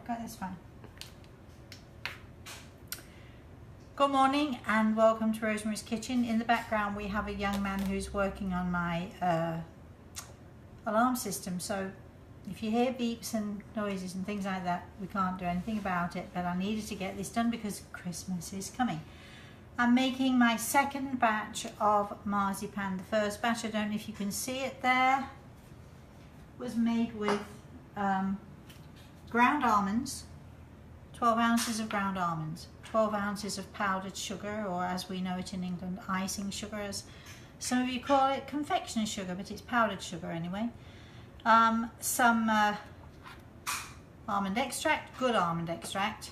okay, that's fine. Good morning and welcome to Rosemary's Kitchen. In the background we have a young man who's working on my alarm system, so if you hear beeps and noises and things like that, we can't do anything about it, but I needed to get this done because Christmas is coming. I'm making my second batch of marzipan. The first batch, I don't know if you can see it there, was made with ground almonds, 12 ounces of ground almonds, 12 ounces of powdered sugar, or as we know it in England, icing sugar, as some of you call it, confectioner's sugar, but it's powdered sugar anyway. Some almond extract, good almond extract,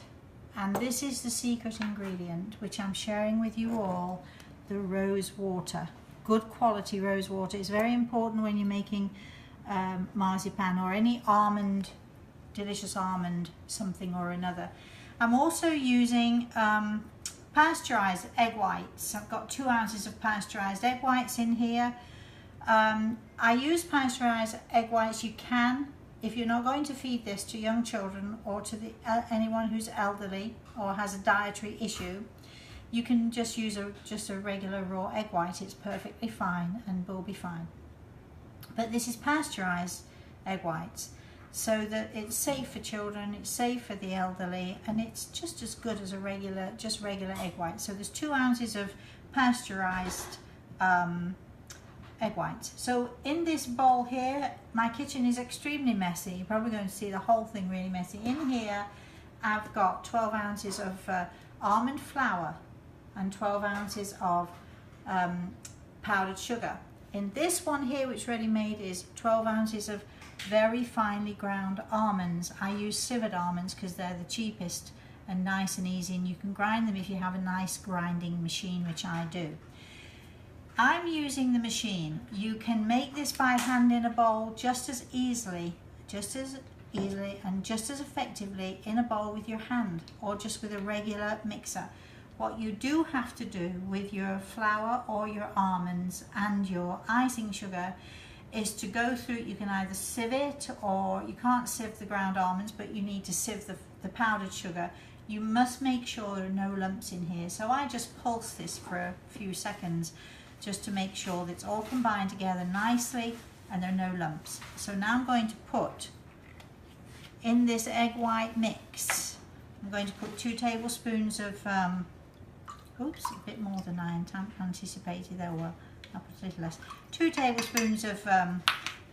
and this is the secret ingredient which I'm sharing with you all, the rose water. Good quality rose water is very important when you're making marzipan or any almond, delicious almond something or another. I'm also using pasteurized egg whites. I've got 2 ounces of pasteurized egg whites in here. I use pasteurized egg whites. You can, if you're not going to feed this to young children or to anyone who's elderly or has a dietary issue, you can just use just a regular raw egg white. It's perfectly fine and will be fine. But this is pasteurized egg whites, so that it's safe for children, it's safe for the elderly, and it's just as good as a regular egg white. So there's 2 ounces of pasteurized egg whites. So in this bowl here, my kitchen is extremely messy. You're probably going to see the whole thing really messy. In here, I've got 12 ounces of almond flour and 12 ounces of powdered sugar. In this one here, which ready made, is 12 ounces of very finely ground almonds. I use sieved almonds because they're the cheapest and nice and easy, and you can grind them if you have a nice grinding machine, which I do. I'm using the machine. You can make this by hand in a bowl just as easily and just as effectively in a bowl with your hand or just with a regular mixer. What you do have to do with your flour or your almonds and your icing sugar is to go through it. You can either sieve it, or you can't sieve the ground almonds, but you need to sieve the powdered sugar. You must make sure there are no lumps in here. So I just pulse this for a few seconds just to make sure that it's all combined together nicely and there are no lumps. So now I'm going to put in this egg white mix, I'm going to put 2 tablespoons of, oops, a bit more than I anticipated there. Well, I'll put a little less. 2 tablespoons of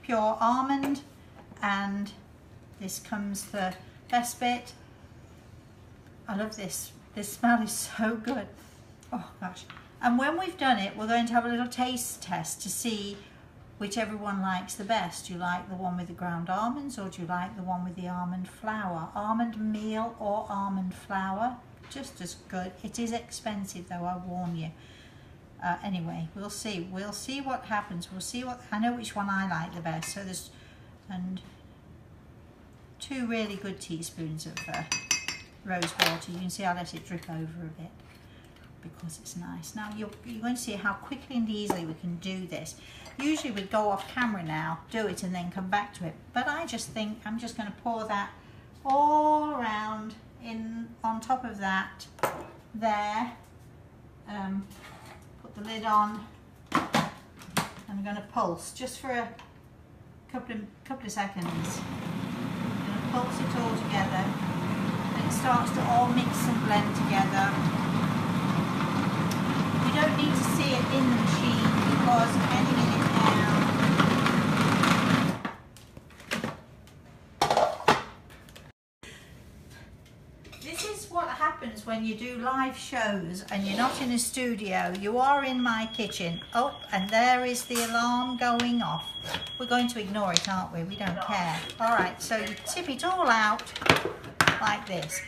pure almond, and this comes the best bit. I love this. This smell is so good. Oh gosh. And when we've done it, we're going to have a little taste test to see whichever one likes the best. Do you like the one with the ground almonds, or do you like the one with the almond flour? Almond meal or almond flour, just as good. It is expensive though, I warn you. Anyway, we'll see what happens. We'll see what, I know which one I like the best. So there's, and 2 really good teaspoons of rose water. You can see I let it drip over a bit because it's nice. Now you're going to see how quickly and easily we can do this. Usually we'd go off camera now, do it and then come back to it, but I just think I'm just going to pour that all around in on top of that there. Put the lid on, and I'm going to pulse just for a couple of seconds. I'm going to pulse it all together, and it starts to all mix and blend together. You don't need to see it in the machine because any minute now. This is what happens when you do live shows and you're not in a studio. You are in my kitchen. Oh, and there is the alarm going off. We're going to ignore it, aren't we? We don't care. All right, so you tip it all out like this.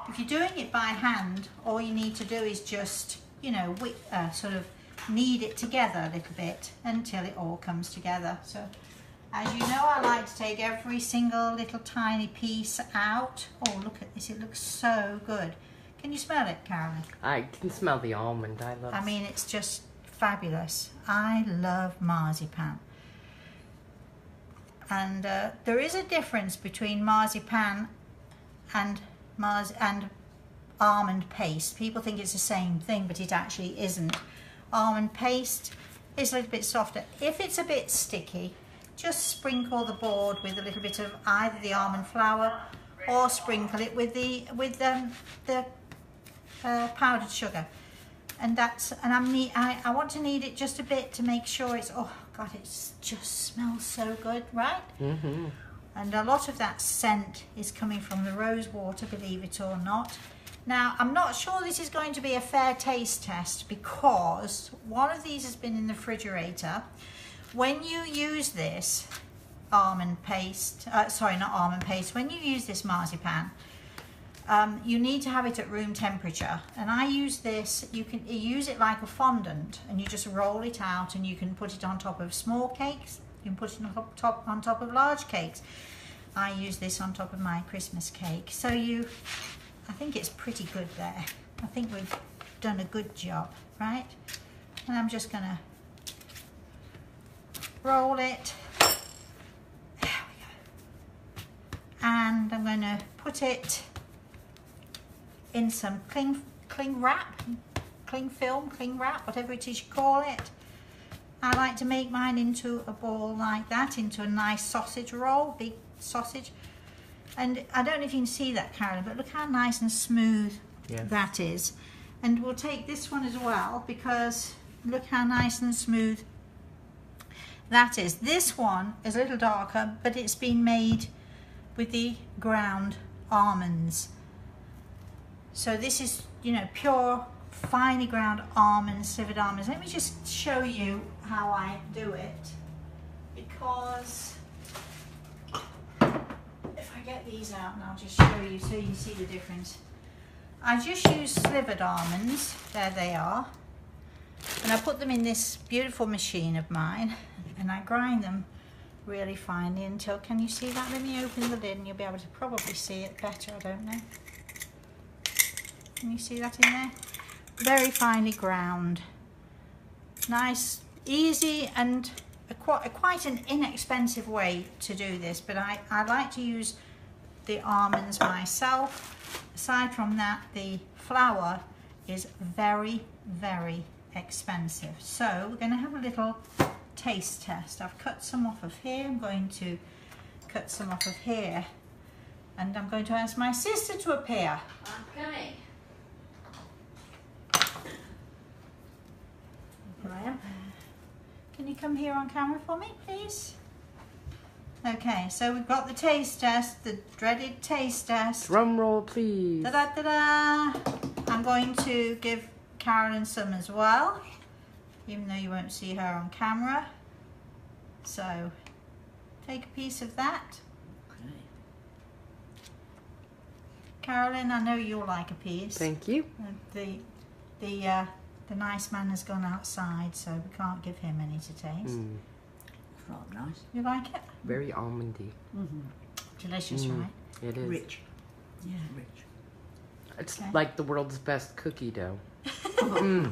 If you're doing it by hand, all you need to do is just, you know, sort of knead it together a little bit until it all comes together. So as you know, I like to take every single little tiny piece out. Oh, look at this, it looks so good. Can you smell it, Carolyn? I can smell the almond. I mean, it's just fabulous. I love marzipan. And there is a difference between marzipan and almond paste. People think it's the same thing, but it actually isn't. Almond paste is a little bit softer. If it's a bit sticky, just sprinkle the board with a little bit of either the almond flour or sprinkle it with the powdered sugar. And I want to knead it just a bit to make sure it's, oh God, it just smells so good, right? Mm-hmm. And a lot of that scent is coming from the rose water, believe it or not. Now, I'm not sure this is going to be a fair taste test because one of these has been in the refrigerator. When you use this almond paste, sorry, not almond paste, when you use this marzipan, you need to have it at room temperature. And I use this, you can use it like a fondant and you just roll it out and you can put it on top of small cakes, you can put it on top of large cakes. I use this on top of my Christmas cake. So I think it's pretty good there. I think we've done a good job, right? And I'm just gonna roll it. There we go. And I'm gonna put it in some cling film, whatever it is you call it. I like to make mine into a ball like that, into a nice sausage roll, big sausage. And I don't know if you can see that, Carolyn, but look how nice and smooth that is. And we'll take this one as well because look how nice and smooth that is. This one is a little darker, but it's been made with the ground almonds. So this is, you know, pure, finely ground almonds, slivered almonds. Let me just show you how I do it because get these out and I'll just show you so you can see the difference. I just use slivered almonds, there they are, and I put them in this beautiful machine of mine and I grind them really finely until, can you see that? Let me open the lid and you'll be able to probably see it better, I don't know. Can you see that in there? Very finely ground. Nice, easy and quite an inexpensive way to do this, but I like to use the almonds myself. Aside from that, the flour is very, very expensive. So we're going to have a little taste test. I've cut some off of here. I'm going to cut some off of here. And I'm going to ask my sister to appear. Okay. Here I am. Can you come here on camera for me, please? Okay, so we've got the taste test, the dreaded taste test. Drum roll, please. Da-da-da-da! I'm going to give Carolyn some as well, even though you won't see her on camera. So, take a piece of that. Okay. Carolyn, I know you'll like a piece. Thank you. The nice man has gone outside, so we can't give him any to taste. It's not nice. You like it? Very almondy. Mm-hmm. Delicious, right? It is. Rich. Yeah, rich. It's Okay. like the world's best cookie dough. Right.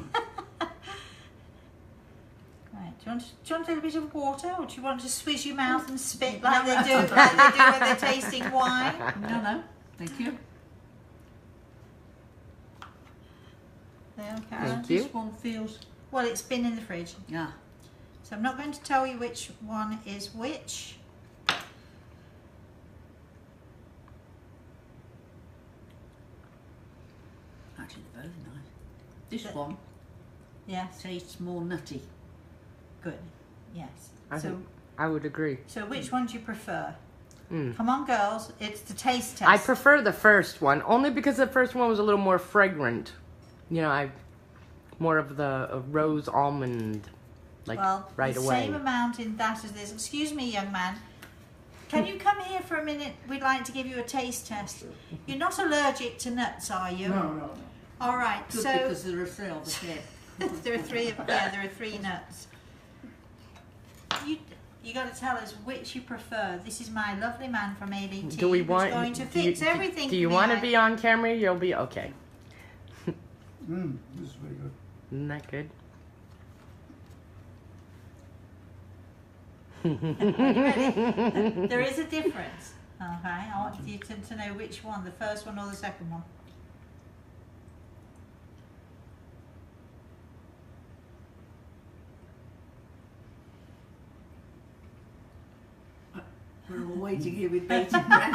Do you want a little bit of water, or do you want to squeeze your mouth and spit like they do when they're tasting wine? No, thank you. There, Carolyn. Thank you. This one feels... Well, it's been in the fridge, Yeah. so I'm not going to tell you which one is which. Actually, very nice. This But- one Yeah, tastes more nutty. good. Yes. I would agree. So which one do you prefer? Mm. Come on, girls. It's the taste test. I prefer the first one, only because the first one was a little more fragrant. You know, more of the rose almond, like right the away. same amount in that as this. Excuse me, young man. Can you come here for a minute? We'd like to give you a taste test. You're not allergic to nuts, are you? No. All right. Good, So because there are three of us here. there are three. There are three nuts. You got to tell us which you prefer. This is my lovely man from ADT. Do we who's want? going to do you- fix everything? Do you want to be on camera? You'll be okay. This is very good. Isn't that good? There is a difference. Okay, I want you to know which one, the first one or the second one. We're all waiting here with bated breath. I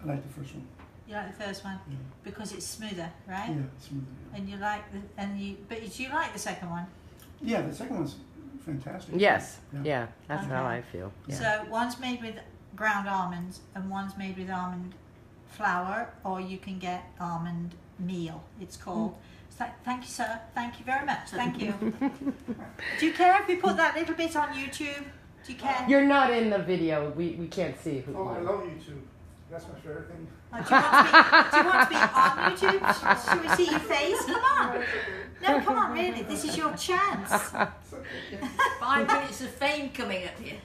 like the first one. You like the first one Yeah. because it's smoother, right? Yeah, it's smoother. Yeah. And you like but do you like the second one? Yeah, the second one's fantastic. Yes. Yeah. Yeah, that's how Okay. I feel. Yeah. So one's made with ground almonds and one's made with almond flour, or you can get almond meal. It's called. It's like, thank you, sir. Thank you very much. Thank you. Do you care if we put that little bit on YouTube? Do you care? You're not in the video. We can't see who. Oh, I love YouTube. That's my favorite thing. Oh, do you want to be on YouTube? Should we see your face? Come on. No, come on, really. This is your chance. 5 minutes of fame coming up here.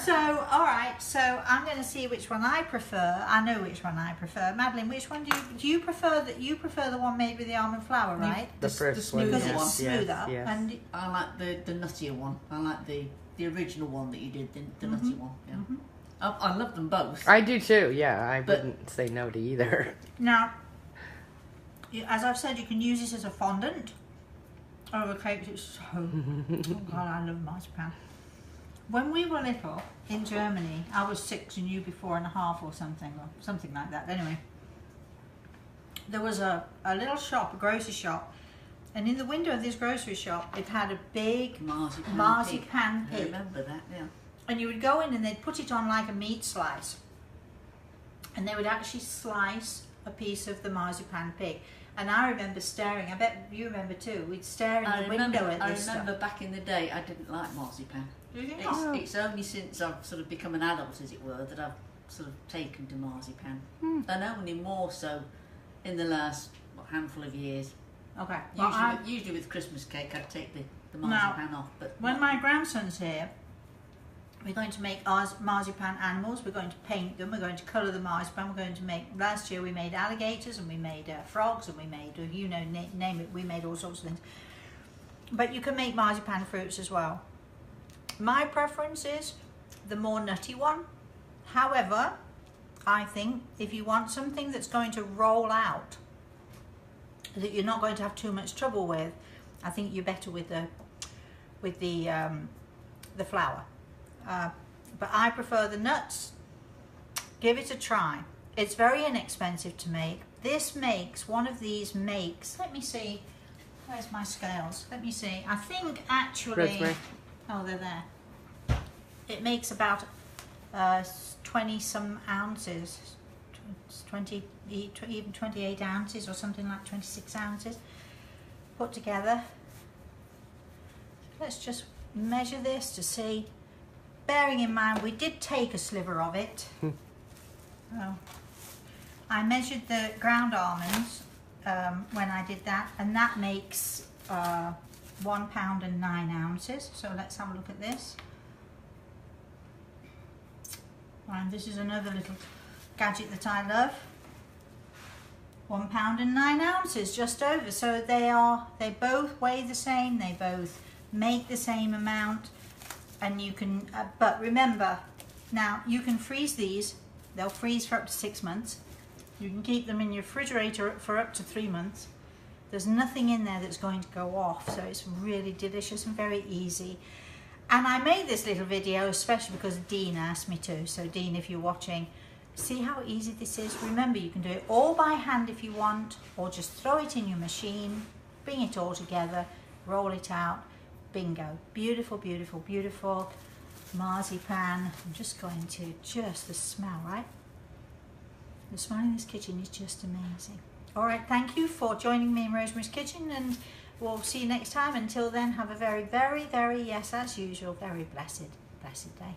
So, all right. So I'm going to see which one I prefer. I know which one I prefer. Madeline, which one do you prefer? That you prefer the one made with the almond flour, right? The first one, Because smoother it's one. smoother. Yes. And I like the nuttier one. I like the original one that you did, the nutty one. Yeah. I love them both. I do too. Yeah, I But- wouldn't say no to either. now, as I've said, you can use this as a fondant over cakes. It's so. Oh God, I love marzipan. When we were little in Germany, I was 6 and you be 4.5 or something like that. Anyway, there was a little shop, a grocery shop, and in the window of this grocery shop, it had a big marzipan I pig. remember that, yeah. And you would go in and they'd put it on like a meat slice. And they would actually slice a piece of the marzipan pig. And I remember staring, I bet you remember too, we'd stare in the window at this I remember stuff. back in the day, I didn't like marzipan. Did you not? It's only since I've sort of become an adult, as it were, that I've sort of taken to marzipan. And only more so in the last handful of years. Okay. Well, Usually with Christmas cake, I'd take the marzipan off. But when my grandson's here, we're going to make marzipan animals. We're going to paint them. We're going to colour the marzipan. We're going to make. Last year we made alligators and we made frogs and we made, name it. We made all sorts of things. But you can make marzipan fruits as well. My preference is the more nutty one. However, I think if you want something that's going to roll out, that you're not going to have too much trouble with, I think you're better with the flour. But I prefer the nuts. Give it a try. It's very inexpensive to make. This makes, one of these makes, let me see, where's my scales? Let me see. I think actually, Rosemary. oh, they're there. It makes about 20 some ounces, 20, even 28 ounces or something like 26 ounces put together. Let's just measure this to see. Bearing in mind, we did take a sliver of it. Oh. I measured the ground almonds when I did that, and that makes 1 pound and 9 ounces. So let's have a look at this. And this is another little gadget that I love. 1 pound and 9 ounces, just over. So they both weigh the same. They both make the same amount. And you can, but remember, now you can freeze these. They'll freeze for up to 6 months. You can keep them in your refrigerator for up to 3 months. There's nothing in there that's going to go off, so it's really delicious and very easy. And I made this little video especially because Dean asked me to. So Dean, if you're watching, see how easy this is. Remember, you can do it all by hand if you want, or just throw it in your machine, bring it all together, roll it out. Bingo. Beautiful, beautiful, beautiful marzipan. I'm just going to, the smell, right? The smell in this kitchen is just amazing. All right, thank you for joining me in Rosemary's Kitchen, and we'll see you next time. Until then, have a very, very, very, yes, as usual, very blessed day.